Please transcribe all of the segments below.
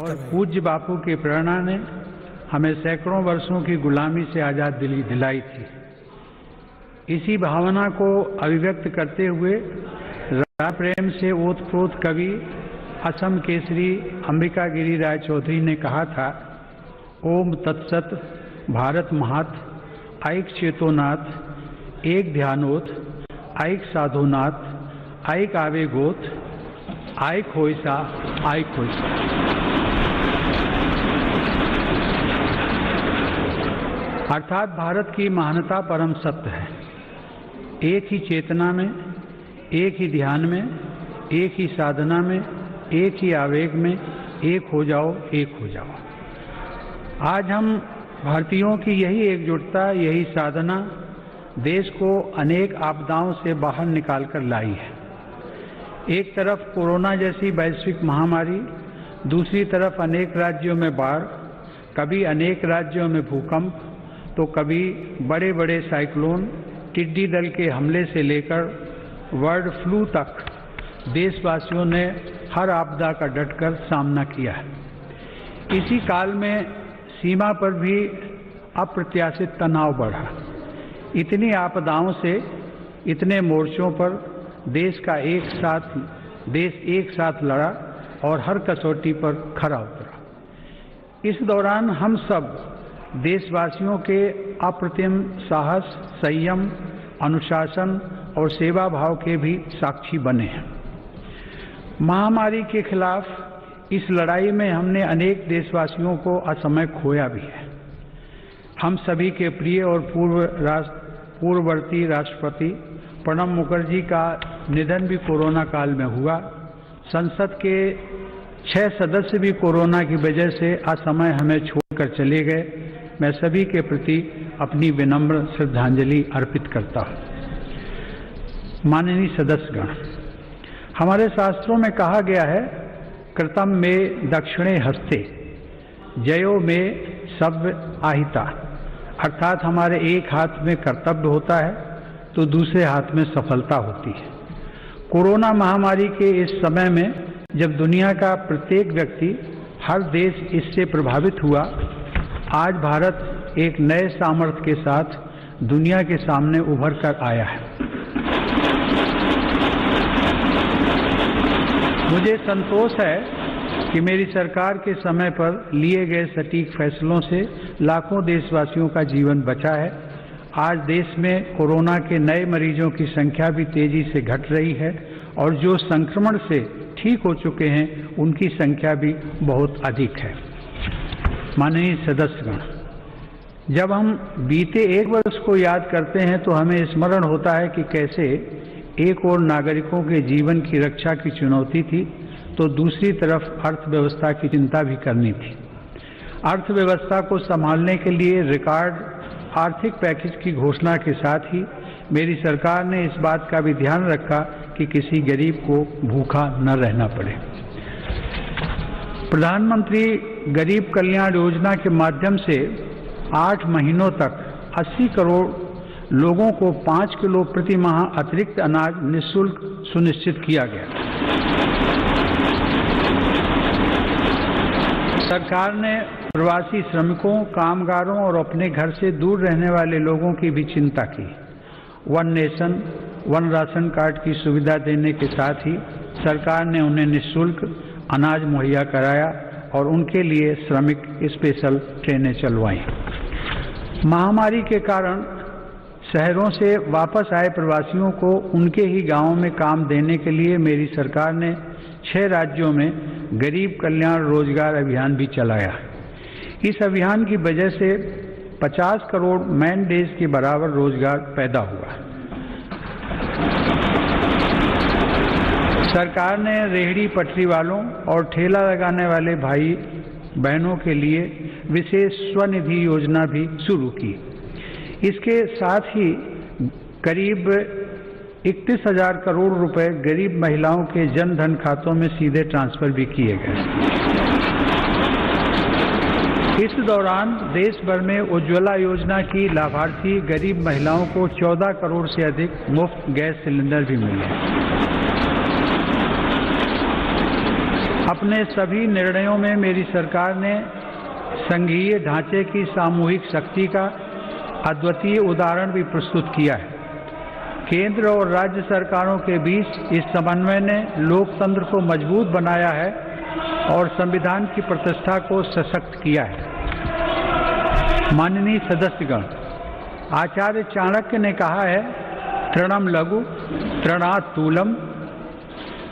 कर रहे हैं। पूज्य बापू की प्रेरणा ने हमें सैकड़ों वर्षों की गुलामी से आजादी दिलाई थी। इसी भावना को अभिव्यक्त करते हुए राम प्रेम से ओतप्रोत कवि असम केसरी अंबिका गिरी राय चौधरी ने कहा था, ओम तत्सत भारत महात ऐक चेतोनाथ एक ध्यानोत ऐक साधोनाथ ऐक आवेगोत ऐक होइसा ऐक होइसा। अर्थात भारत की महानता परम सत्य है। एक ही चेतना में, एक ही ध्यान में, एक ही साधना में, एक ही आवेग में, एक हो जाओ, एक हो जाओ। आज हम भारतीयों की यही एकजुटता, यही साधना देश को अनेक आपदाओं से बाहर निकालकर लाई है। एक तरफ कोरोना जैसी वैश्विक महामारी, दूसरी तरफ अनेक राज्यों में बाढ़, कभी अनेक राज्यों में भूकंप, तो कभी बड़े बड़े साइक्लोन, टिड्डी दल के हमले से लेकर बर्ड फ्लू तक देशवासियों ने हर आपदा का डटकर सामना किया है। इसी काल में सीमा पर भी अप्रत्याशित तनाव बढ़ा। इतनी आपदाओं से, इतने मोर्चों पर देश एक साथ लड़ा और हर कसौटी पर खरा उतरा। इस दौरान हम सब देशवासियों के अप्रतिम साहस, संयम, अनुशासन और सेवा भाव के भी साक्षी बने हैं। महामारी के खिलाफ इस लड़ाई में हमने अनेक देशवासियों को असमय खोया भी है। हम सभी के प्रिय और पूर्ववर्ती राष्ट्रपति प्रणब मुखर्जी का निधन भी कोरोना काल में हुआ। संसद के 6 सदस्य भी कोरोना की वजह से असमय हमें छोड़कर चले गए। मैं सभी के प्रति अपनी विनम्र श्रद्धांजलि अर्पित करता हूं। माननीय सदस्यगण, हमारे शास्त्रों में कहा गया है, कृतम में दक्षिणे हस्ते जयो में सव्य आहिता। अर्थात हमारे एक हाथ में कर्तव्य होता है तो दूसरे हाथ में सफलता होती है। कोरोना महामारी के इस समय में जब दुनिया का प्रत्येक व्यक्ति, हर देश इससे प्रभावित हुआ, आज भारत एक नए सामर्थ्य के साथ दुनिया के सामने उभर कर आया है। मुझे संतोष है कि मेरी सरकार के समय पर लिए गए सटीक फैसलों से लाखों देशवासियों का जीवन बचा है। आज देश में कोरोना के नए मरीजों की संख्या भी तेजी से घट रही है और जो संक्रमण से ठीक हो चुके हैं उनकी संख्या भी बहुत अधिक है। माननीय सदस्यगण, जब हम बीते एक वर्ष को याद करते हैं तो हमें स्मरण होता है कि कैसे एक ओर नागरिकों के जीवन की रक्षा की चुनौती थी तो दूसरी तरफ अर्थव्यवस्था की चिंता भी करनी थी। अर्थव्यवस्था को संभालने के लिए रिकॉर्ड आर्थिक पैकेज की घोषणा के साथ ही मेरी सरकार ने इस बात का भी ध्यान रखा कि किसी गरीब को भूखा न रहना पड़े। प्रधानमंत्री गरीब कल्याण योजना के माध्यम से 8 महीनों तक 80 करोड़ लोगों को 5 किलो प्रति माह अतिरिक्त अनाज निःशुल्क सुनिश्चित किया गया। सरकार ने प्रवासी श्रमिकों, कामगारों और अपने घर से दूर रहने वाले लोगों की भी चिंता की। One nation, one ration card की सुविधा देने के साथ ही सरकार ने उन्हें निःशुल्क अनाज मुहैया कराया और उनके लिए श्रमिक स्पेशल ट्रेनें चलवाई। महामारी के कारण शहरों से वापस आए प्रवासियों को उनके ही गांवों में काम देने के लिए मेरी सरकार ने 6 राज्यों में गरीब कल्याण रोजगार अभियान भी चलाया। इस अभियान की वजह से 50 करोड़ मैन डेज के बराबर रोजगार पैदा हुआ। सरकार ने रेहड़ी पटरी वालों और ठेला लगाने वाले भाई बहनों के लिए विशेष स्वनिधि योजना भी शुरू की। इसके साथ ही करीब 31,000 करोड़ रुपए गरीब महिलाओं के जन धन खातों में सीधे ट्रांसफर भी किए गए। इस दौरान देश भर में उज्ज्वला योजना की लाभार्थी गरीब महिलाओं को 14 करोड़ से अधिक मुफ्त गैस सिलेंडर भी मिले। अपने सभी निर्णयों में मेरी सरकार ने संघीय ढांचे की सामूहिक शक्ति का अद्वितीय उदाहरण भी प्रस्तुत किया है। केंद्र और राज्य सरकारों के बीच इस समन्वय ने लोकतंत्र को मजबूत बनाया है और संविधान की प्रतिष्ठा को सशक्त किया है। माननीय सदस्यगण, आचार्य चाणक्य ने कहा है, तृणम लघु तृणात् तूलम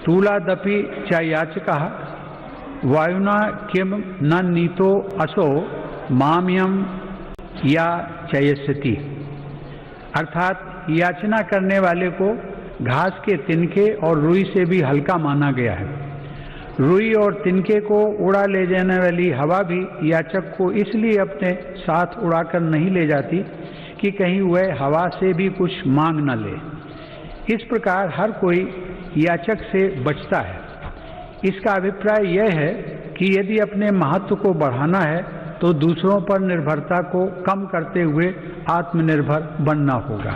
तूलादपि च याचकः वायुना किम न नीतो असो माम्यम या चयस्यति। अर्थात याचना करने वाले को घास के तिनके और रुई से भी हल्का माना गया है। रुई और तिनके को उड़ा ले जाने वाली हवा भी याचक को इसलिए अपने साथ उड़ाकर नहीं ले जाती कि कहीं वह हवा से भी कुछ मांग न ले। इस प्रकार हर कोई याचक से बचता है। इसका अभिप्राय यह है कि यदि अपने महत्व को बढ़ाना है तो दूसरों पर निर्भरता को कम करते हुए आत्मनिर्भर बनना होगा।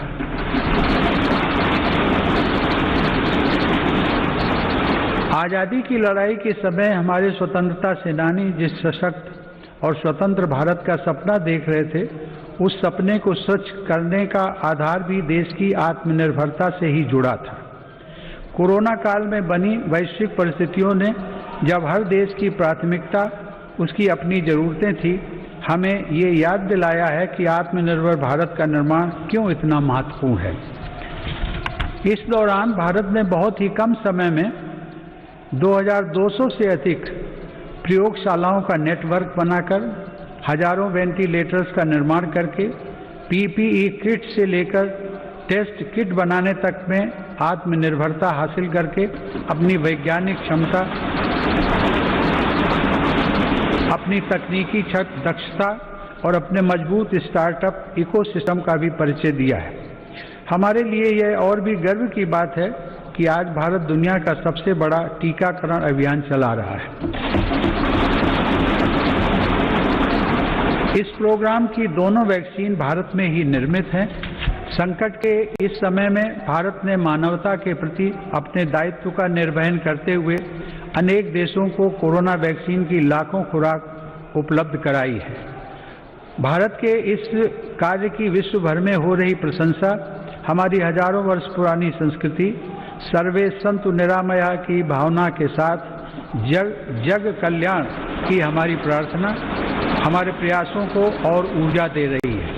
आज़ादी की लड़ाई के समय हमारे स्वतंत्रता सेनानी जिस सशक्त और स्वतंत्र भारत का सपना देख रहे थे, उस सपने को सच करने का आधार भी देश की आत्मनिर्भरता से ही जुड़ा था। कोरोना काल में बनी वैश्विक परिस्थितियों ने जब हर देश की प्राथमिकता उसकी अपनी ज़रूरतें थी, हमें ये याद दिलाया है कि आत्मनिर्भर भारत का निर्माण क्यों इतना महत्वपूर्ण है। इस दौरान भारत ने बहुत ही कम समय में 2200 से अधिक प्रयोगशालाओं का नेटवर्क बनाकर हजारों वेंटिलेटर्स का निर्माण करके पीपीई किट से लेकर टेस्ट किट बनाने तक में आत्मनिर्भरता हासिल करके अपनी वैज्ञानिक क्षमता, अपनी तकनीकी दक्षता और अपने मजबूत स्टार्टअप इकोसिस्टम का भी परिचय दिया है। हमारे लिए यह और भी गर्व की बात है कि आज भारत दुनिया का सबसे बड़ा टीकाकरण अभियान चला रहा है। इस प्रोग्राम की दोनों वैक्सीन भारत में ही निर्मित हैं। संकट के इस समय में भारत ने मानवता के प्रति अपने दायित्व का निर्वहन करते हुए अनेक देशों को कोरोना वैक्सीन की लाखों खुराक उपलब्ध कराई है। भारत के इस कार्य की विश्व भर में हो रही प्रशंसा हमारी हजारों वर्ष पुरानी संस्कृति सर्वे संतु निरामया की भावना के साथ जग कल्याण की हमारी प्रार्थना हमारे प्रयासों को और ऊर्जा दे रही है।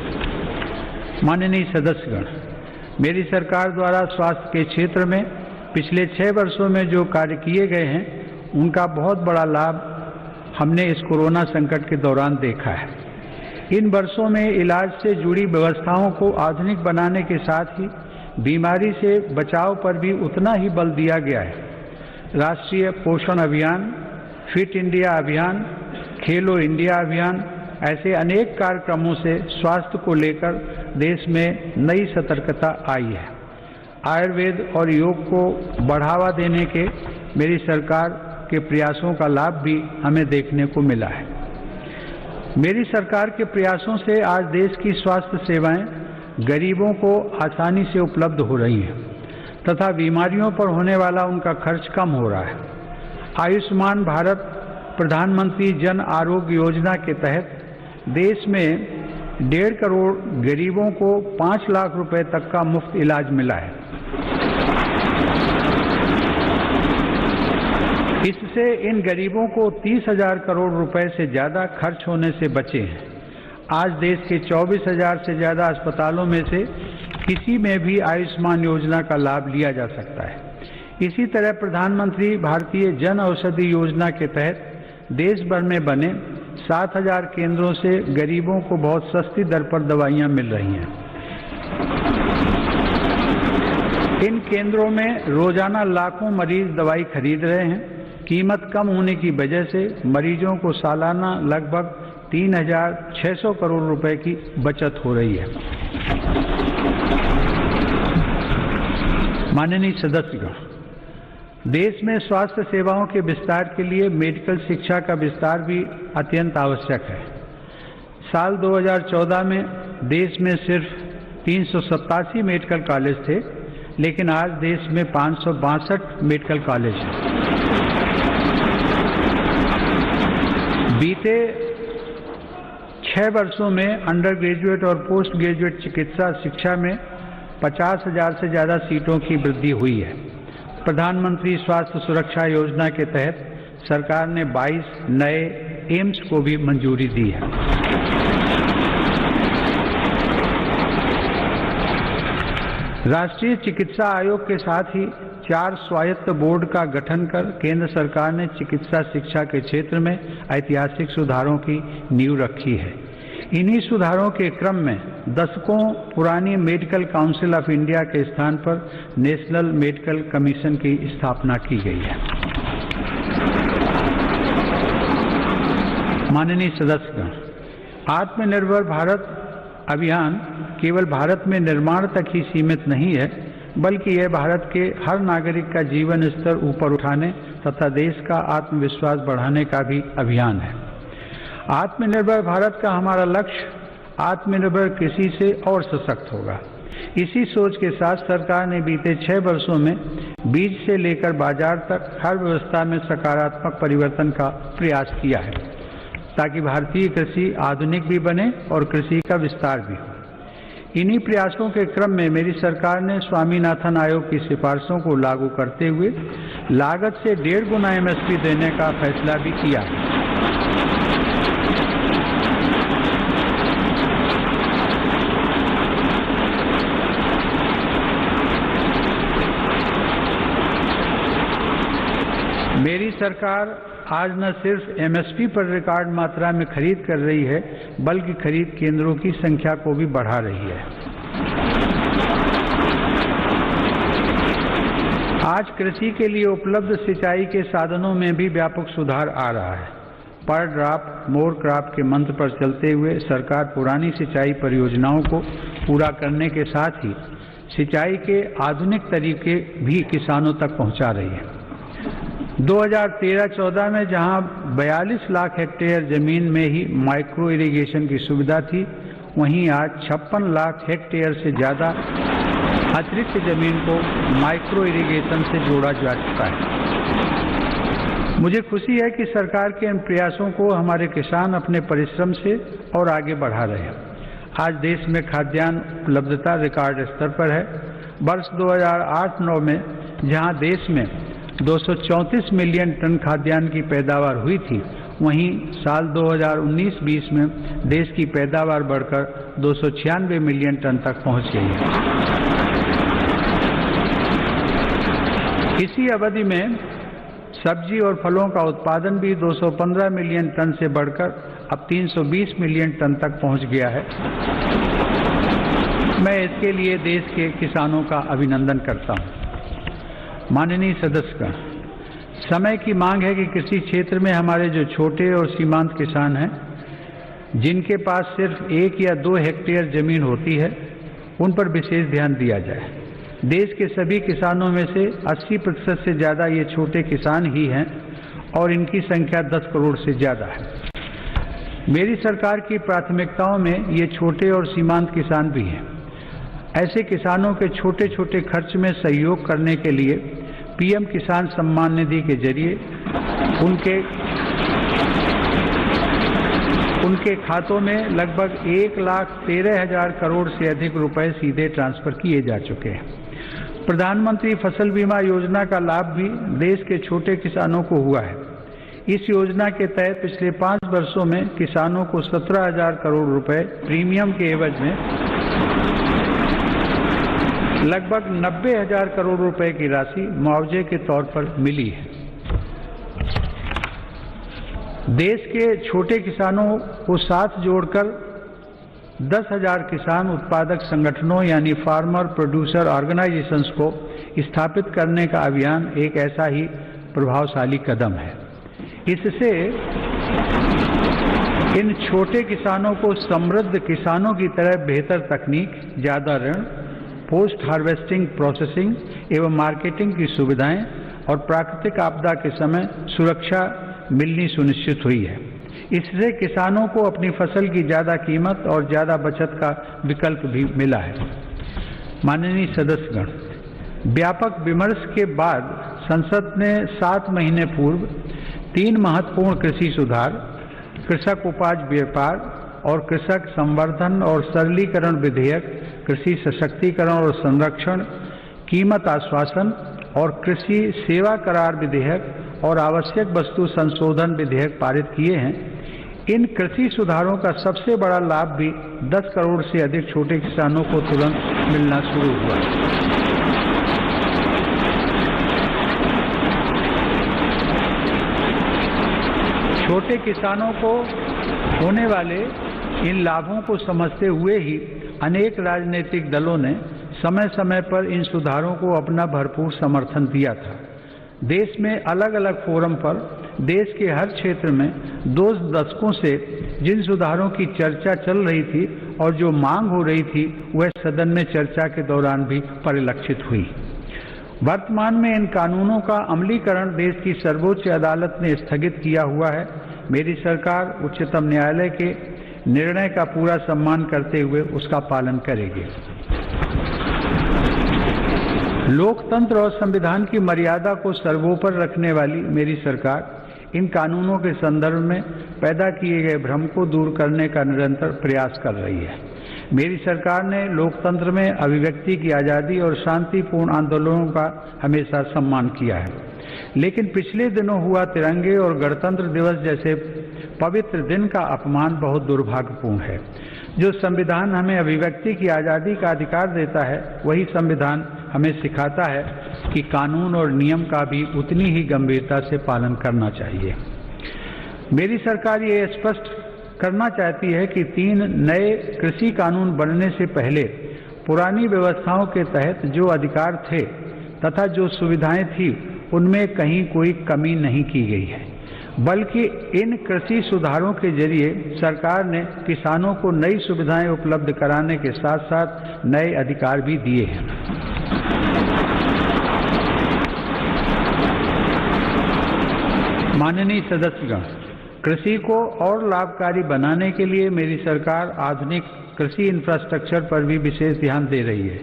माननीय सदस्यगण, मेरी सरकार द्वारा स्वास्थ्य के क्षेत्र में पिछले 6 वर्षों में जो कार्य किए गए हैं, उनका बहुत बड़ा लाभ हमने इस कोरोना संकट के दौरान देखा है। इन वर्षों में इलाज से जुड़ी व्यवस्थाओं को आधुनिक बनाने के साथ ही बीमारी से बचाव पर भी उतना ही बल दिया गया है। राष्ट्रीय पोषण अभियान, फिट इंडिया अभियान, खेलो इंडिया अभियान, ऐसे अनेक कार्यक्रमों से स्वास्थ्य को लेकर देश में नई सतर्कता आई है। आयुर्वेद और योग को बढ़ावा देने के मेरी सरकार के प्रयासों का लाभ भी हमें देखने को मिला है। मेरी सरकार के प्रयासों से आज देश की स्वास्थ्य सेवाएं गरीबों को आसानी से उपलब्ध हो रही हैं तथा बीमारियों पर होने वाला उनका खर्च कम हो रहा है। आयुष्मान भारत प्रधानमंत्री जन आरोग्य योजना के तहत देश में 1.5 करोड़ गरीबों को 5 लाख रुपए तक का मुफ्त इलाज मिला है। इससे इन गरीबों को 30,000 करोड़ रुपए से ज़्यादा खर्च होने से बचे हैं। आज देश के 24,000 से ज़्यादा अस्पतालों में से किसी में भी आयुष्मान योजना का लाभ लिया जा सकता है। इसी तरह प्रधानमंत्री भारतीय जन औषधि योजना के तहत देश भर में बने 7,000 केंद्रों से गरीबों को बहुत सस्ती दर पर दवाइयां मिल रही हैं। इन केंद्रों में रोजाना लाखों मरीज दवाई खरीद रहे हैं। कीमत कम होने की वजह से मरीजों को सालाना लगभग 3,600 करोड़ रुपए की बचत हो रही है। माननीय सदस्यगण, देश में स्वास्थ्य सेवाओं के विस्तार के लिए मेडिकल शिक्षा का विस्तार भी अत्यंत आवश्यक है। साल 2014 में देश में सिर्फ 387 मेडिकल कॉलेज थे, लेकिन आज देश में 562 मेडिकल कॉलेज हैं। बीते 6 वर्षों में अंडर ग्रेजुएट और पोस्ट ग्रेजुएट चिकित्सा शिक्षा में 50,000 से ज़्यादा सीटों की वृद्धि हुई है। प्रधानमंत्री स्वास्थ्य सुरक्षा योजना के तहत सरकार ने 22 नए एम्स को भी मंजूरी दी है। राष्ट्रीय चिकित्सा आयोग के साथ ही 4 स्वायत्त बोर्ड का गठन कर केंद्र सरकार ने चिकित्सा शिक्षा के क्षेत्र में ऐतिहासिक सुधारों की नींव रखी है। इन्हीं सुधारों के क्रम में दशकों पुरानी मेडिकल काउंसिल ऑफ इंडिया के स्थान पर नेशनल मेडिकल कमीशन की स्थापना की गई है। माननीय सदस्यगण, आत्मनिर्भर भारत अभियान केवल भारत में निर्माण तक ही सीमित नहीं है, बल्कि यह भारत के हर नागरिक का जीवन स्तर ऊपर उठाने तथा देश का आत्मविश्वास बढ़ाने का भी अभियान है। आत्मनिर्भर भारत का हमारा लक्ष्य आत्मनिर्भर कृषि से और सशक्त होगा। इसी सोच के साथ सरकार ने बीते 6 वर्षों में बीज से लेकर बाजार तक हर व्यवस्था में सकारात्मक परिवर्तन का प्रयास किया है, ताकि भारतीय कृषि आधुनिक भी बने और कृषि का विस्तार भी हो। इन्हीं प्रयासों के क्रम में मेरी सरकार ने स्वामीनाथन आयोग की सिफारिशों को लागू करते हुए लागत से 1.5 गुना एमएसपी देने का फैसला भी किया है। मेरी सरकार आज न सिर्फ एमएसपी पर रिकॉर्ड मात्रा में खरीद कर रही है, बल्कि खरीद केंद्रों की संख्या को भी बढ़ा रही है। आज कृषि के लिए उपलब्ध सिंचाई के साधनों में भी व्यापक सुधार आ रहा है। पर ड्रॉप मोर क्रॉप के मंत्र पर चलते हुए सरकार पुरानी सिंचाई परियोजनाओं को पूरा करने के साथ ही सिंचाई के आधुनिक तरीके भी किसानों तक पहुंचा रही है। 2013-14 में जहां 42 लाख हेक्टेयर जमीन में ही माइक्रो इरिगेशन की सुविधा थी, वहीं आज 56 लाख हेक्टेयर से ज़्यादा अतिरिक्त जमीन को माइक्रो इरिगेशन से जोड़ा जा चुका है। मुझे खुशी है कि सरकार के इन प्रयासों को हमारे किसान अपने परिश्रम से और आगे बढ़ा रहे हैं। आज देश में खाद्यान्न उपलब्धता रिकॉर्ड स्तर पर है। वर्ष 2008-9 में जहां देश में 234 मिलियन टन खाद्यान्न की पैदावार हुई थी, वहीं साल 2019-20 में देश की पैदावार बढ़कर 296 मिलियन टन तक पहुंच गई है। इसी अवधि में सब्जी और फलों का उत्पादन भी 215 मिलियन टन से बढ़कर अब 320 मिलियन टन तक पहुंच गया है। मैं इसके लिए देश के किसानों का अभिनंदन करता हूं। माननीय सदस्यगण, समय की मांग है कि कृषि क्षेत्र में हमारे जो छोटे और सीमांत किसान हैं, जिनके पास सिर्फ 1 या 2 हेक्टेयर जमीन होती है, उन पर विशेष ध्यान दिया जाए। देश के सभी किसानों में से 80% से ज़्यादा ये छोटे किसान ही हैं और इनकी संख्या 10 करोड़ से ज़्यादा है। मेरी सरकार की प्राथमिकताओं में ये छोटे और सीमांत किसान भी हैं। ऐसे किसानों के छोटे छोटे खर्च में सहयोग करने के लिए पीएम किसान सम्मान निधि के जरिए उनके खातों में लगभग 1,13,000 करोड़ से अधिक रुपए सीधे ट्रांसफर किए जा चुके हैं। प्रधानमंत्री फसल बीमा योजना का लाभ भी देश के छोटे किसानों को हुआ है। इस योजना के तहत पिछले 5 वर्षों में किसानों को 17,000 करोड़ रुपए प्रीमियम के एवज में लगभग 90,000 करोड़ रुपए की राशि मुआवजे के तौर पर मिली है। देश के छोटे किसानों को साथ जोड़कर 10,000 किसान उत्पादक संगठनों यानी फार्मर प्रोड्यूसर ऑर्गेनाइजेशंस को स्थापित करने का अभियान एक ऐसा ही प्रभावशाली कदम है। इससे इन छोटे किसानों को समृद्ध किसानों की तरह बेहतर तकनीक, ज़्यादा ऋण, पोस्ट हार्वेस्टिंग प्रोसेसिंग एवं मार्केटिंग की सुविधाएं और प्राकृतिक आपदा के समय सुरक्षा मिलनी सुनिश्चित हुई है। इससे किसानों को अपनी फसल की ज़्यादा कीमत और ज़्यादा बचत का विकल्प भी मिला है। माननीय सदस्यगण, व्यापक विमर्श के बाद संसद ने 7 महीने पूर्व 3 महत्वपूर्ण कृषि सुधार कृषक उपज व्यापार और कृषक संवर्धन और सरलीकरण विधेयक, कृषि सशक्तिकरण और संरक्षण, कीमत आश्वासन और कृषि सेवा करार विधेयक और आवश्यक वस्तु संशोधन विधेयक पारित किए हैं। इन कृषि सुधारों का सबसे बड़ा लाभ भी 10 करोड़ से अधिक छोटे किसानों को तुरंत मिलना शुरू हुआ। छोटे किसानों को होने वाले इन लाभों को समझते हुए ही अनेक राजनीतिक दलों ने समय समय पर इन सुधारों को अपना भरपूर समर्थन दिया था। देश में अलग अलग फोरम पर देश के हर क्षेत्र में 2 दशकों से जिन सुधारों की चर्चा चल रही थी और जो मांग हो रही थी वह सदन में चर्चा के दौरान भी परिलक्षित हुई। वर्तमान में इन कानूनों का अमलीकरण देश की सर्वोच्च अदालत ने स्थगित किया हुआ है। मेरी सरकार उच्चतम न्यायालय के निर्णय का पूरा सम्मान करते हुए उसका पालन करेगी। लोकतंत्र और संविधान की मर्यादा को सर्वोपरि रखने वाली मेरी सरकार इन कानूनों के संदर्भ में पैदा किए गए भ्रम को दूर करने का निरंतर प्रयास कर रही है। मेरी सरकार ने लोकतंत्र में अभिव्यक्ति की आज़ादी और शांतिपूर्ण आंदोलनों का हमेशा सम्मान किया है, लेकिन पिछले दिनों हुआ तिरंगे और गणतंत्र दिवस जैसे पवित्र दिन का अपमान बहुत दुर्भाग्यपूर्ण है। जो संविधान हमें अभिव्यक्ति की आज़ादी का अधिकार देता है, वही संविधान हमें सिखाता है कि कानून और नियम का भी उतनी ही गंभीरता से पालन करना चाहिए। मेरी सरकार ये स्पष्ट करना चाहती है कि 3 नए कृषि कानून बनने से पहले पुरानी व्यवस्थाओं के तहत जो अधिकार थे तथा जो सुविधाएं थी उनमें कहीं कोई कमी नहीं की गई है, बल्कि इन कृषि सुधारों के जरिए सरकार ने किसानों को नई सुविधाएं उपलब्ध कराने के साथ साथ नए अधिकार भी दिए हैं। माननीय सदस्यगण, कृषि को और लाभकारी बनाने के लिए मेरी सरकार आधुनिक कृषि इंफ्रास्ट्रक्चर पर भी विशेष ध्यान दे रही है।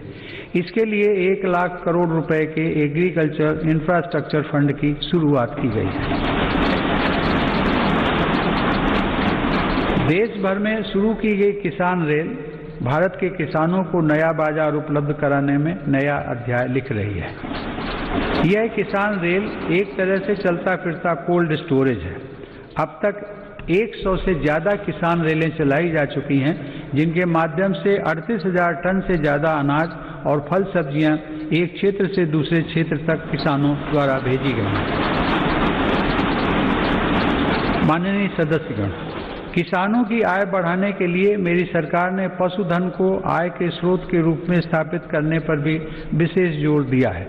इसके लिए 1 लाख करोड़ रुपए के एग्रीकल्चर इंफ्रास्ट्रक्चर फंड की शुरुआत की गई है। देश भर में शुरू की गई किसान रेल भारत के किसानों को नया बाजार उपलब्ध कराने में नया अध्याय लिख रही है। यह किसान रेल एक तरह से चलता फिरता कोल्ड स्टोरेज है। अब तक 100 से ज्यादा किसान रेलें चलाई जा चुकी हैं, जिनके माध्यम से 38,000 टन से ज्यादा अनाज और फल सब्जियां एक क्षेत्र से दूसरे क्षेत्र तक किसानों द्वारा भेजी गई हैं। माननीय सदस्यगण, किसानों की आय बढ़ाने के लिए मेरी सरकार ने पशुधन को आय के स्रोत के रूप में स्थापित करने पर भी विशेष जोर दिया है।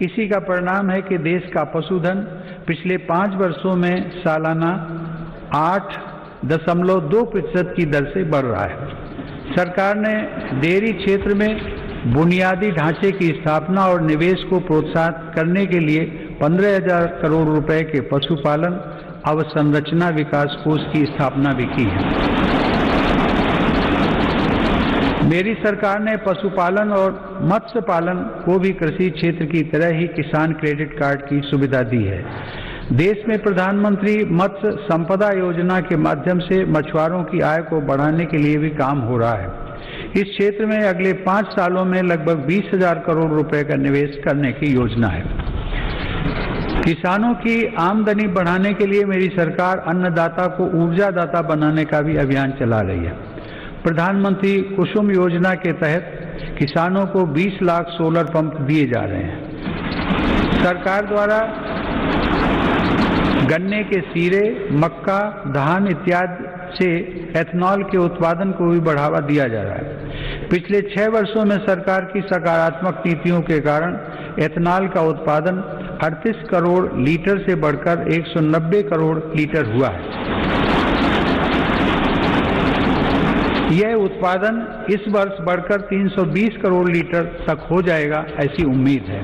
इसी का परिणाम है कि देश का पशुधन पिछले 5 वर्षों में सालाना 8.2% की दर से बढ़ रहा है। सरकार ने डेयरी क्षेत्र में बुनियादी ढांचे की स्थापना और निवेश को प्रोत्साहित करने के लिए 15,000 करोड़ रुपए के पशुपालन अवसंरचना विकास कोष की स्थापना भी की है। मेरी सरकार ने पशुपालन और मत्स्य पालन को भी कृषि क्षेत्र की तरह ही किसान क्रेडिट कार्ड की सुविधा दी है। देश में प्रधानमंत्री मत्स्य संपदा योजना के माध्यम से मछुआरों की आय को बढ़ाने के लिए भी काम हो रहा है। इस क्षेत्र में अगले 5 सालों में लगभग 20,000 करोड़ रुपए का निवेश करने की योजना है। किसानों की आमदनी बढ़ाने के लिए मेरी सरकार अन्नदाता को ऊर्जादाता बनाने का भी अभियान चला रही है। प्रधानमंत्री कुसुम योजना के तहत किसानों को 20 लाख सोलर पंप दिए जा रहे हैं। सरकार द्वारा गन्ने के सीरे, मक्का, धान इत्यादि से एथनॉल के उत्पादन को भी बढ़ावा दिया जा रहा है। पिछले 6 वर्षों में सरकार की सकारात्मक नीतियों के कारण एथनॉल का उत्पादन 38 करोड़ लीटर से बढ़कर 190 करोड़ लीटर हुआ है। यह उत्पादन इस वर्ष बढ़कर 320 करोड़ लीटर तक हो जाएगा, ऐसी उम्मीद है।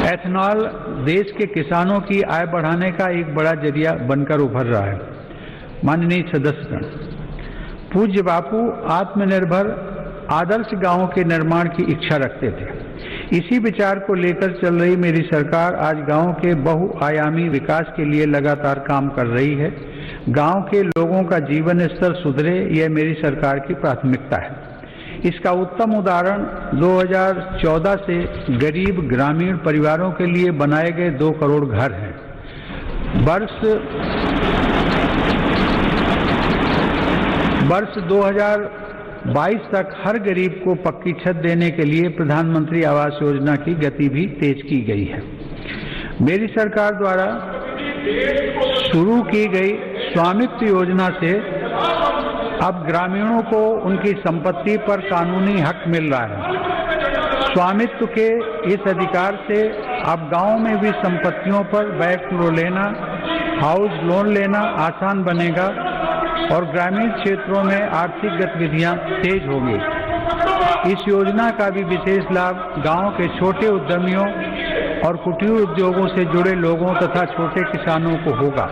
एथनॉल देश के किसानों की आय बढ़ाने का एक बड़ा जरिया बनकर उभर रहा है। माननीय सदस्यगण, पूज्य बापू आत्मनिर्भर आदर्श गांवों के निर्माण की इच्छा रखते थे। इसी विचार को लेकर चल रही मेरी सरकार आज गांव के बहुआयामी विकास के लिए लगातार काम कर रही है। गांव के लोगों का जीवन स्तर सुधरे, यह मेरी सरकार की प्राथमिकता है। इसका उत्तम उदाहरण 2014 से गरीब ग्रामीण परिवारों के लिए बनाए गए 2 करोड़ घर हैं। वर्ष 2022 तक हर गरीब को पक्की छत देने के लिए प्रधानमंत्री आवास योजना की गति भी तेज की गई है। मेरी सरकार द्वारा शुरू की गई स्वामित्व योजना से अब ग्रामीणों को उनकी संपत्ति पर कानूनी हक मिल रहा है। स्वामित्व के इस अधिकार से अब गांव में भी संपत्तियों पर बैंक लोन लेना, हाउस लोन लेना आसान बनेगा और ग्रामीण क्षेत्रों में आर्थिक गतिविधियां तेज होंगी। इस योजना का भी विशेष लाभ गांव के छोटे उद्यमियों और कुटीर उद्योगों से जुड़े लोगों तथा छोटे किसानों को होगा।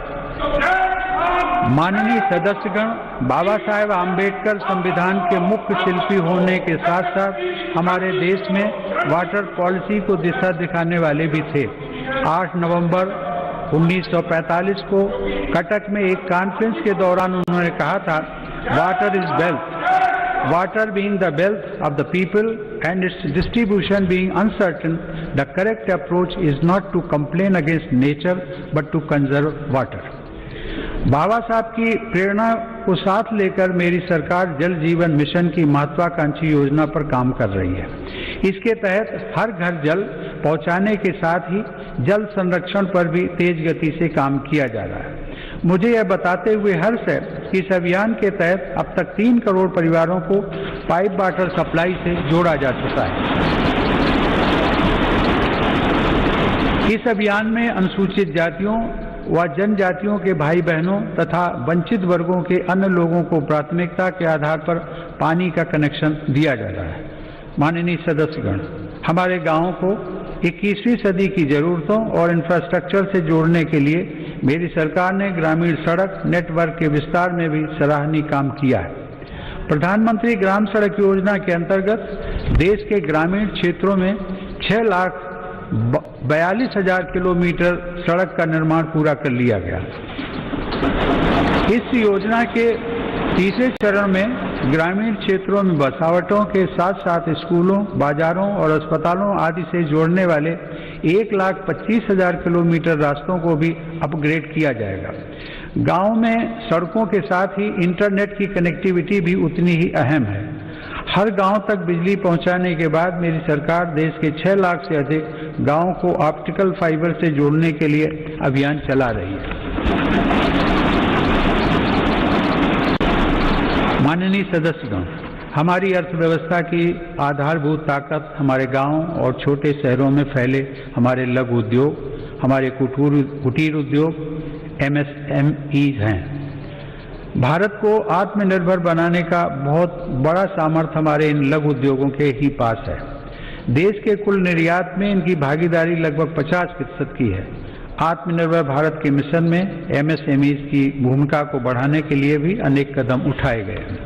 माननीय सदस्यगण, बाबा साहेब आम्बेडकर संविधान के मुख्य शिल्पी होने के साथ साथ हमारे देश में वाटर पॉलिसी को दिशा दिखाने वाले भी थे। 8 नवंबर 1945 को कटक में एक कॉन्फ्रेंस के दौरान उन्होंने कहा था, water is wealth, water being the wealth of the people and its distribution being uncertain, the correct approach is not to complain against nature but to conserve water. बाबा साहब की प्रेरणा को साथ लेकर मेरी सरकार जल जीवन मिशन की महत्वाकांक्षी योजना पर काम कर रही है। इसके तहत हर घर जल पहुंचाने के साथ ही जल संरक्षण पर भी तेज गति से काम किया जा रहा है। मुझे यह बताते हुए हर्ष है कि इस अभियान के तहत अब तक 3 करोड़ परिवारों को पाइप वाटर सप्लाई से जोड़ा जा चुका है। इस अभियान में अनुसूचित जातियों व जनजातियों के भाई बहनों तथा वंचित वर्गों के अन्य लोगों को प्राथमिकता के आधार पर पानी का कनेक्शन दिया जा रहा है। माननीय सदस्यगण, हमारे गांवों को 21वीं सदी की जरूरतों और इंफ्रास्ट्रक्चर से जोड़ने के लिए मेरी सरकार ने ग्रामीण सड़क नेटवर्क के विस्तार में भी सराहनीय काम किया है। प्रधानमंत्री ग्राम सड़क योजना के अंतर्गत देश के ग्रामीण क्षेत्रों में 6,42,000 किलोमीटर सड़क का निर्माण पूरा कर लिया गया। इस योजना के तीसरे चरण में ग्रामीण क्षेत्रों में बसावटों के साथ साथ स्कूलों, बाजारों और अस्पतालों आदि से जोड़ने वाले 1,25,000 किलोमीटर रास्तों को भी अपग्रेड किया जाएगा। गांव में सड़कों के साथ ही इंटरनेट की कनेक्टिविटी भी उतनी ही अहम है। हर गांव तक बिजली पहुंचाने के बाद मेरी सरकार देश के 6 लाख से अधिक गांवों को ऑप्टिकल फाइबर से जोड़ने के लिए अभियान चला रही है। माननीय सदस्यगण, हमारी अर्थव्यवस्था की आधारभूत ताकत हमारे गांव और छोटे शहरों में फैले हमारे लघु उद्योग, हमारे कुटीर उद्योग MSMEs हैं। भारत को आत्मनिर्भर बनाने का बहुत बड़ा सामर्थ्य हमारे इन लघु उद्योगों के ही पास है। देश के कुल निर्यात में इनकी भागीदारी लगभग 50% की है। आत्मनिर्भर भारत के मिशन में MSMEs की भूमिका को बढ़ाने के लिए भी अनेक कदम उठाए गए हैं।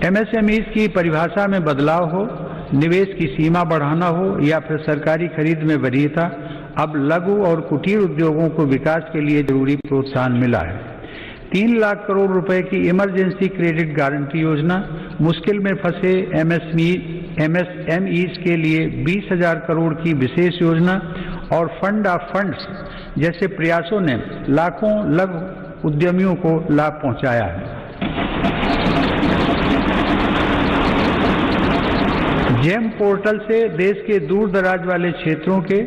MSMEs की परिभाषा में बदलाव हो, निवेश की सीमा बढ़ाना हो या फिर सरकारी खरीद में वरीयता, अब लघु और कुटीर उद्योगों को विकास के लिए जरूरी प्रोत्साहन मिला है। 3 लाख करोड़ रुपए की इमरजेंसी क्रेडिट गारंटी योजना, मुश्किल में फंसे MSMEs के लिए 20,000 करोड़ की विशेष योजना और फंड ऑफ फंड्स जैसे प्रयासों ने लाखों लघु उद्यमियों को लाभ पहुंचाया है। जेम पोर्टल से देश के दूर दराज वाले क्षेत्रों के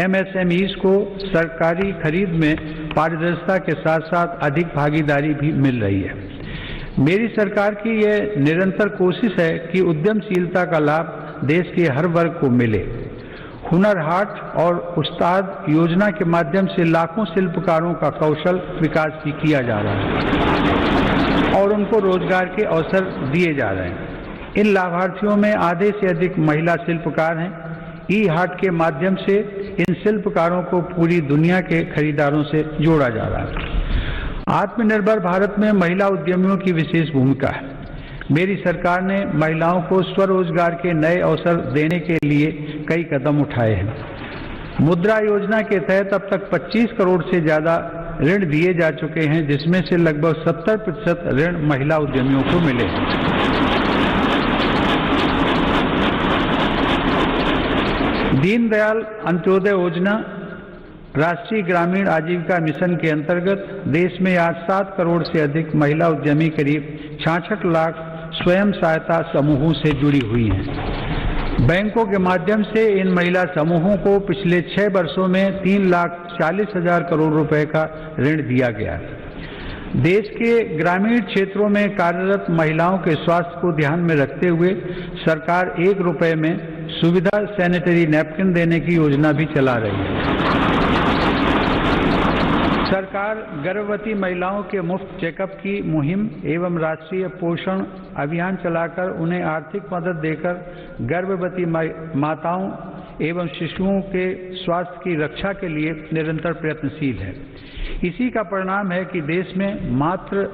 MSMEs को सरकारी खरीद में पारदर्शिता के साथ साथ अधिक भागीदारी भी मिल रही है। मेरी सरकार की यह निरंतर कोशिश है कि उद्यमशीलता का लाभ देश के हर वर्ग को मिले। हुनर हाट और उस्ताद योजना के माध्यम से लाखों शिल्पकारों का कौशल विकास भी किया जा रहा है और उनको रोजगार के अवसर दिए जा रहे हैं। इन लाभार्थियों में आधे से अधिक महिला शिल्पकार हैं। ई-हाट के माध्यम से इन शिल्पकारों को पूरी दुनिया के खरीदारों से जोड़ा जा रहा है। आत्मनिर्भर भारत में महिला उद्यमियों की विशेष भूमिका है। मेरी सरकार ने महिलाओं को स्वरोजगार के नए अवसर देने के लिए कई कदम उठाए हैं। मुद्रा योजना के तहत अब तक 25 करोड़ से ज्यादा ऋण दिए जा चुके हैं, जिसमें से लगभग 70% ऋण महिला उद्यमियों को मिले हैं। दीनदयाल अंत्योदय योजना राष्ट्रीय ग्रामीण आजीविका मिशन के अंतर्गत देश में आज 7 करोड़ से अधिक महिला उद्यमी करीब 66 लाख स्वयं सहायता समूहों से जुड़ी हुई हैं। बैंकों के माध्यम से इन महिला समूहों को पिछले 6 वर्षों में 3,40,000 करोड़ रुपए का ऋण दिया गया। देश के ग्रामीण क्षेत्रों में कार्यरत महिलाओं के स्वास्थ्य को ध्यान में रखते हुए सरकार 1 रुपए में सुविधा सैनिटरी नैपकिन देने की योजना भी चला रही है। सरकार गर्भवती महिलाओं के मुफ्त चेकअप की मुहिम एवं राष्ट्रीय पोषण अभियान चलाकर उन्हें आर्थिक मदद देकर गर्भवती माताओं एवं शिशुओं के स्वास्थ्य की रक्षा के लिए निरंतर प्रयत्नशील है। इसी का परिणाम है कि देश में मातृ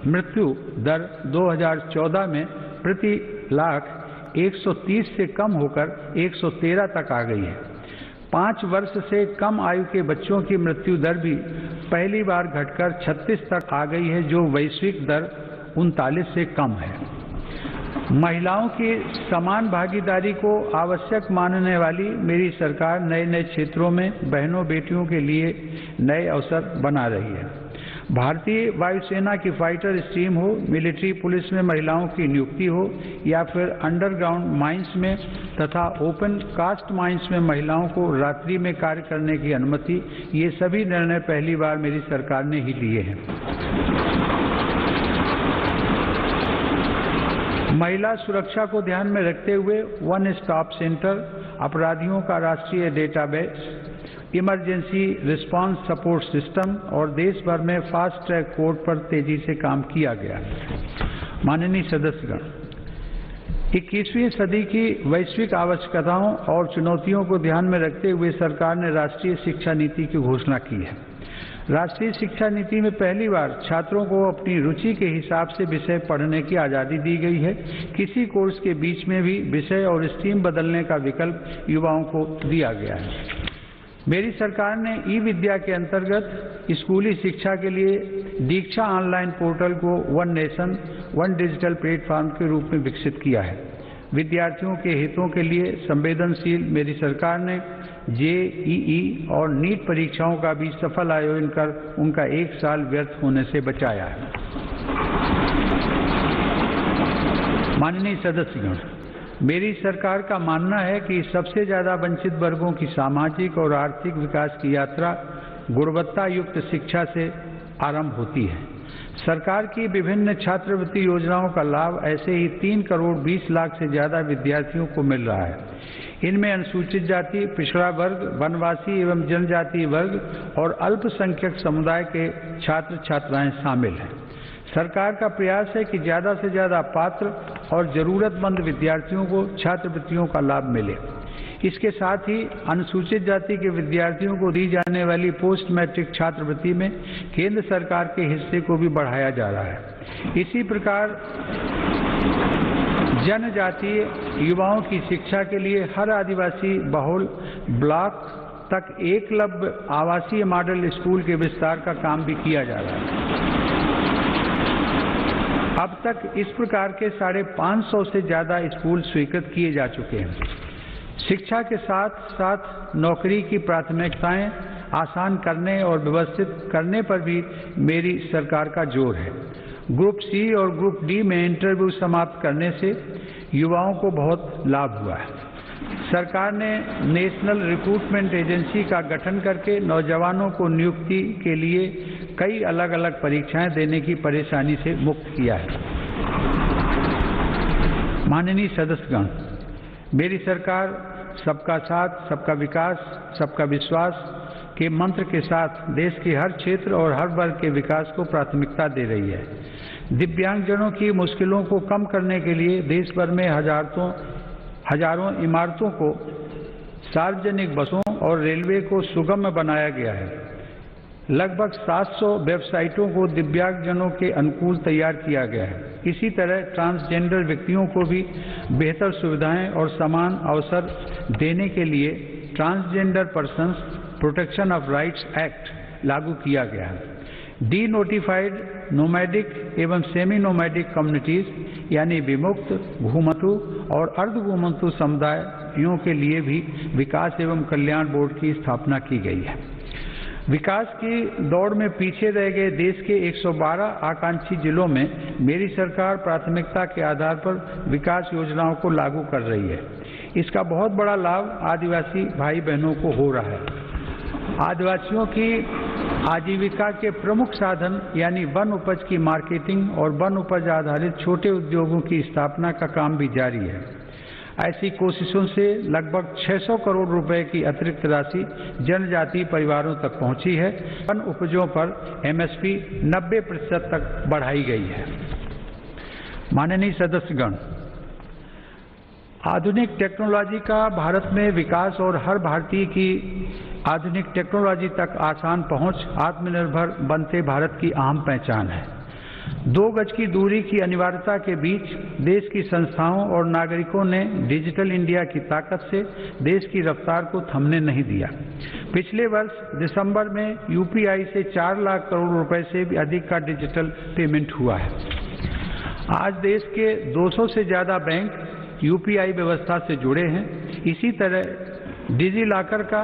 मृत्यु दर 2014 में प्रति लाख 130 से कम होकर 113 तक आ गई है। 5 वर्ष से कम आयु के बच्चों की मृत्यु दर भी पहली बार घटकर 36 तक आ गई है, जो वैश्विक दर 39 से कम है। महिलाओं की समान भागीदारी को आवश्यक मानने वाली मेरी सरकार नए नए क्षेत्रों में बहनों बेटियों के लिए नए अवसर बना रही है। भारतीय वायुसेना की फाइटर स्ट्रीम हो, मिलिट्री पुलिस में महिलाओं की नियुक्ति हो या फिर अंडरग्राउंड माइंस में तथा ओपन कास्ट माइंस में महिलाओं को रात्रि में कार्य करने की अनुमति, ये सभी निर्णय पहली बार मेरी सरकार ने ही लिए हैं। महिला सुरक्षा को ध्यान में रखते हुए वन स्टॉप सेंटर, अपराधियों का राष्ट्रीय database, emergency response support system और देश भर में फास्ट ट्रैक कोर्ट पर तेजी से काम किया गया। माननीय सदस्यगण, 21वीं सदी की वैश्विक आवश्यकताओं और चुनौतियों को ध्यान में रखते हुए सरकार ने राष्ट्रीय शिक्षा नीति की घोषणा की है। राष्ट्रीय शिक्षा नीति में पहली बार छात्रों को अपनी रुचि के हिसाब से विषय पढ़ने की आज़ादी दी गई है। किसी कोर्स के बीच में भी विषय और स्ट्रीम बदलने का विकल्प युवाओं को दिया गया है। मेरी सरकार ने ई विद्या के अंतर्गत स्कूली शिक्षा के लिए दीक्षा ऑनलाइन पोर्टल को one nation one digital platform के रूप में विकसित किया है। विद्यार्थियों के हितों के लिए संवेदनशील मेरी सरकार ने जेईई और नीट परीक्षाओं का भी सफल आयोजन कर उनका 1 साल व्यर्थ होने से बचाया है। माननीय सदस्यगण, मेरी सरकार का मानना है कि सबसे ज्यादा वंचित वर्गों की सामाजिक और आर्थिक विकास की यात्रा गुणवत्ता युक्त शिक्षा से आरंभ होती है। सरकार की विभिन्न छात्रवृत्ति योजनाओं का लाभ ऐसे ही 3 करोड़ 20 लाख से ज्यादा विद्यार्थियों को मिल रहा है। इनमें अनुसूचित जाति, पिछड़ा वर्ग, वनवासी एवं जनजातीय वर्ग और अल्पसंख्यक समुदाय के छात्र छात्राएं शामिल हैं। सरकार का प्रयास है कि ज्यादा से ज्यादा पात्र और जरूरतमंद विद्यार्थियों को छात्रवृत्तियों का लाभ मिले। इसके साथ ही अनुसूचित जाति के विद्यार्थियों को दी जाने वाली पोस्ट मैट्रिक छात्रवृत्ति में केंद्र सरकार के हिस्से को भी बढ़ाया जा रहा है। इसी प्रकार जनजातीय युवाओं की शिक्षा के लिए हर आदिवासी बहुल ब्लॉक तक एकलव्य आवासीय मॉडल स्कूल के विस्तार का काम भी किया जा रहा है। अब तक इस प्रकार के 550 से ज्यादा स्कूल स्वीकृत किए जा चुके हैं। शिक्षा के साथ साथ नौकरी की प्राथमिकताएं आसान करने और व्यवस्थित करने पर भी मेरी सरकार का जोर है। ग्रुप सी और ग्रुप डी में इंटरव्यू समाप्त करने से युवाओं को बहुत लाभ हुआ है। सरकार ने नेशनल रिक्रूटमेंट एजेंसी का गठन करके नौजवानों को नियुक्ति के लिए कई अलग अलग परीक्षाएं देने की परेशानी से मुक्त किया है। माननीय सदस्यगण, मेरी सरकार सबका साथ, सबका विकास, सबका विश्वास के मंत्र के साथ देश के हर क्षेत्र और हर वर्ग के विकास को प्राथमिकता दे रही है। दिव्यांगजनों की मुश्किलों को कम करने के लिए देश भर में हजारों इमारतों को, सार्वजनिक बसों और रेलवे को सुगम बनाया गया है। लगभग 700 वेबसाइटों को दिव्यांगजनों के अनुकूल तैयार किया गया है। इसी तरह ट्रांसजेंडर व्यक्तियों को भी बेहतर सुविधाएं और समान अवसर देने के लिए transgender persons protection of rights act लागू किया गया है। डी नोटिफाइड नोमैडिक एवं सेमी नोमैडिक कम्युनिटीज यानी विमुक्त, घुमंतु और अर्धघुमंतु समुदायों के लिए भी विकास एवं कल्याण बोर्ड की स्थापना की गई है। विकास की दौड़ में पीछे रह गए देश के 112 आकांक्षी जिलों में मेरी सरकार प्राथमिकता के आधार पर विकास योजनाओं को लागू कर रही है। इसका बहुत बड़ा लाभ आदिवासी भाई बहनों को हो रहा है। आदिवासियों की आजीविका के प्रमुख साधन यानी वन उपज की मार्केटिंग और वन उपज आधारित छोटे उद्योगों की स्थापना का काम भी जारी है। ऐसी कोशिशों से लगभग 600 करोड़ रुपए की अतिरिक्त राशि जनजातीय परिवारों तक पहुंची है। वन उपजों पर एमएसपी 90% तक बढ़ाई गई है। माननीय सदस्यगण, आधुनिक टेक्नोलॉजी का भारत में विकास और हर भारतीय की आधुनिक टेक्नोलॉजी तक आसान पहुंच आत्मनिर्भर बनते भारत की अहम पहचान है। 2 गज की दूरी की अनिवार्यता के बीच देश की संस्थाओं और नागरिकों ने डिजिटल इंडिया की ताकत से देश की रफ्तार को थमने नहीं दिया। पिछले वर्ष दिसंबर में यूपीआई से 4 लाख करोड़ रुपए से भी अधिक का डिजिटल पेमेंट हुआ है। आज देश के 200 से ज्यादा बैंक यूपीआई व्यवस्था से जुड़े हैं। इसी तरह डिजी लॉकर का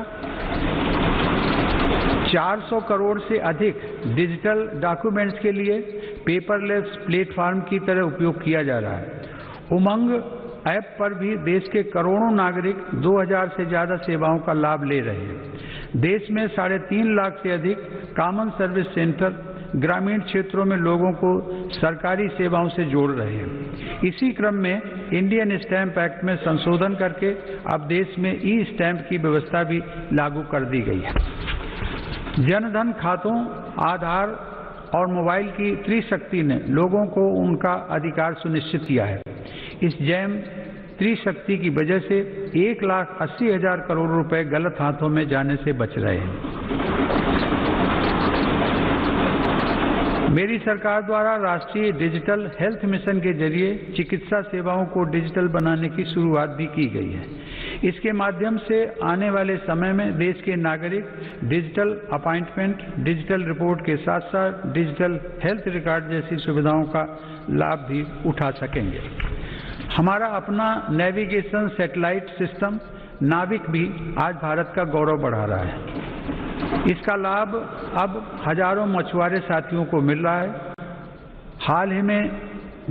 400 करोड़ से अधिक डिजिटल डॉक्यूमेंट्स के लिए पेपरलेस प्लेटफॉर्म की तरह उपयोग किया जा रहा है। उमंग ऐप पर भी देश के करोड़ों नागरिक 2000 से ज्यादा सेवाओं का लाभ ले रहे हैं। देश में 3.5 लाख से अधिक कॉमन सर्विस सेंटर ग्रामीण क्षेत्रों में लोगों को सरकारी सेवाओं से जोड़ रहे हैं। इसी क्रम में इंडियन स्टैंप एक्ट में संशोधन करके अब देश में ई स्टैंप की व्यवस्था भी लागू कर दी गई है। जनधन खातों, आधार और मोबाइल की त्रिशक्ति ने लोगों को उनका अधिकार सुनिश्चित किया है। इस जैम त्रिशक्ति की वजह से 1,80,000 करोड़ रुपए गलत हाथों में जाने से बच रहे हैं। मेरी सरकार द्वारा राष्ट्रीय डिजिटल हेल्थ मिशन के जरिए चिकित्सा सेवाओं को डिजिटल बनाने की शुरुआत भी की गई है। इसके माध्यम से आने वाले समय में देश के नागरिक डिजिटल अपॉइंटमेंट, डिजिटल रिपोर्ट के साथ साथ डिजिटल हेल्थ रिकॉर्ड जैसी सुविधाओं का लाभ भी उठा सकेंगे। हमारा अपना नेविगेशन सैटेलाइट सिस्टम नाविक भी आज भारत का गौरव बढ़ा रहा है। इसका लाभ अब हजारों मछुआरे साथियों को मिल रहा है। हाल ही में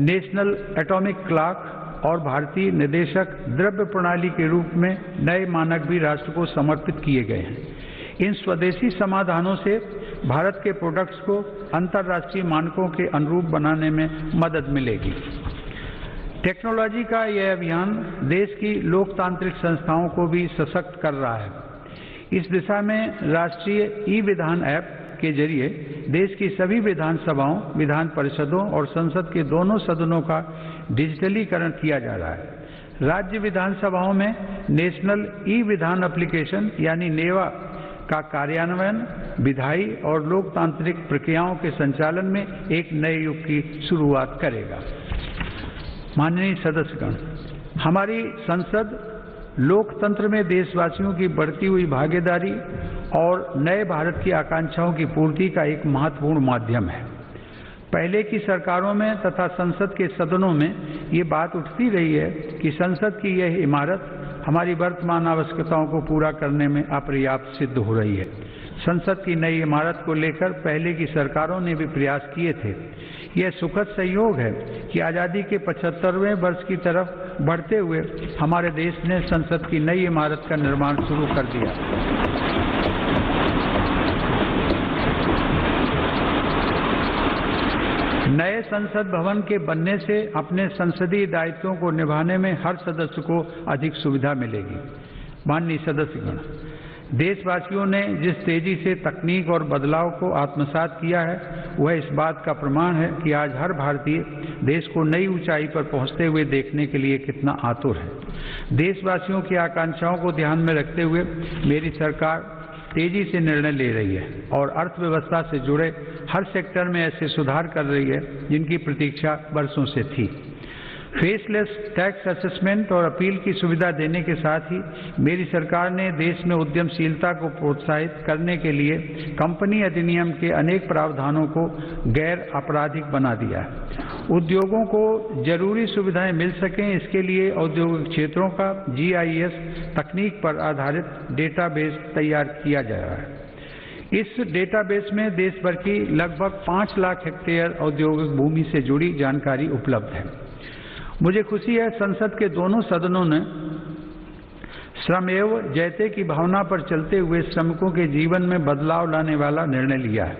नेशनल एटॉमिक क्लॉक और भारतीय निर्देशक द्रव्य प्रणाली के रूप में नए मानक भी राष्ट्र को समर्पित किए गए हैं। इन स्वदेशी समाधानों से भारत के प्रोडक्ट्स को अंतर्राष्ट्रीय मानकों के अनुरूप बनाने में मदद मिलेगी। टेक्नोलॉजी का यह अभियान देश की लोकतांत्रिक संस्थाओं को भी सशक्त कर रहा है। इस दिशा में राष्ट्रीय ई विधान ऐप के जरिए देश की सभी विधानसभाओं, विधान परिषदों और संसद के दोनों सदनों का डिजिटलीकरण किया जा रहा है। राज्य विधानसभाओं में नेशनल ई विधान एप्लीकेशन यानी नेवा का कार्यान्वयन विधायी और लोकतांत्रिक प्रक्रियाओं के संचालन में एक नए युग की शुरुआत करेगा। माननीय सदस्यगण, हमारी संसद लोकतंत्र में देशवासियों की बढ़ती हुई भागीदारी और नए भारत की आकांक्षाओं की पूर्ति का एक महत्वपूर्ण माध्यम है। पहले की सरकारों में तथा संसद के सदनों में ये बात उठती रही है कि संसद की यह इमारत हमारी वर्तमान आवश्यकताओं को पूरा करने में अपर्याप्त सिद्ध हो रही है। संसद की नई इमारत को लेकर पहले की सरकारों ने भी प्रयास किए थे। यह सुखद संयोग है कि आज़ादी के 75वें वर्ष की तरफ बढ़ते हुए हमारे देश ने संसद की नई इमारत का निर्माण शुरू कर दिया। नए संसद भवन के बनने से अपने संसदीय दायित्वों को निभाने में हर सदस्य को अधिक सुविधा मिलेगी। माननीय सदस्यगण, देशवासियों ने जिस तेजी से तकनीक और बदलाव को आत्मसात किया है वह इस बात का प्रमाण है कि आज हर भारतीय देश को नई ऊंचाई पर पहुंचते हुए देखने के लिए कितना आतुर है। देशवासियों की आकांक्षाओं को ध्यान में रखते हुए मेरी सरकार तेजी से निर्णय ले रही है और अर्थव्यवस्था से जुड़े हर सेक्टर में ऐसे सुधार कर रही है जिनकी प्रतीक्षा वर्षों से थी। फेसलेस टैक्स असेसमेंट और अपील की सुविधा देने के साथ ही मेरी सरकार ने देश में उद्यमशीलता को प्रोत्साहित करने के लिए कंपनी अधिनियम के अनेक प्रावधानों को गैर आपराधिक बना दिया है। उद्योगों को जरूरी सुविधाएं मिल सकें, इसके लिए औद्योगिक क्षेत्रों का GIS तकनीक पर आधारित डेटाबेस तैयार किया जा रहा है। इस डेटाबेस में देश भर की लगभग 5 लाख हेक्टेयर औद्योगिक भूमि से जुड़ी जानकारी उपलब्ध है। मुझे खुशी है संसद के दोनों सदनों ने श्रमेव जयते की भावना पर चलते हुए श्रमिकों के जीवन में बदलाव लाने वाला निर्णय लिया है।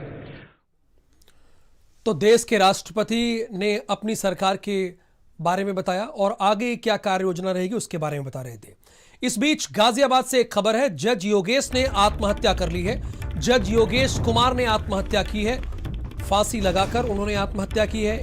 तो देश के राष्ट्रपति ने अपनी सरकार के बारे में बताया और आगे क्या कार्य योजना रहेगी उसके बारे में बता रहे थे। इस बीच गाजियाबाद से एक खबर है, जज योगेश ने आत्महत्या कर ली है। जज योगेश कुमार ने आत्महत्या की है, फांसी लगाकर उन्होंने आत्महत्या की है।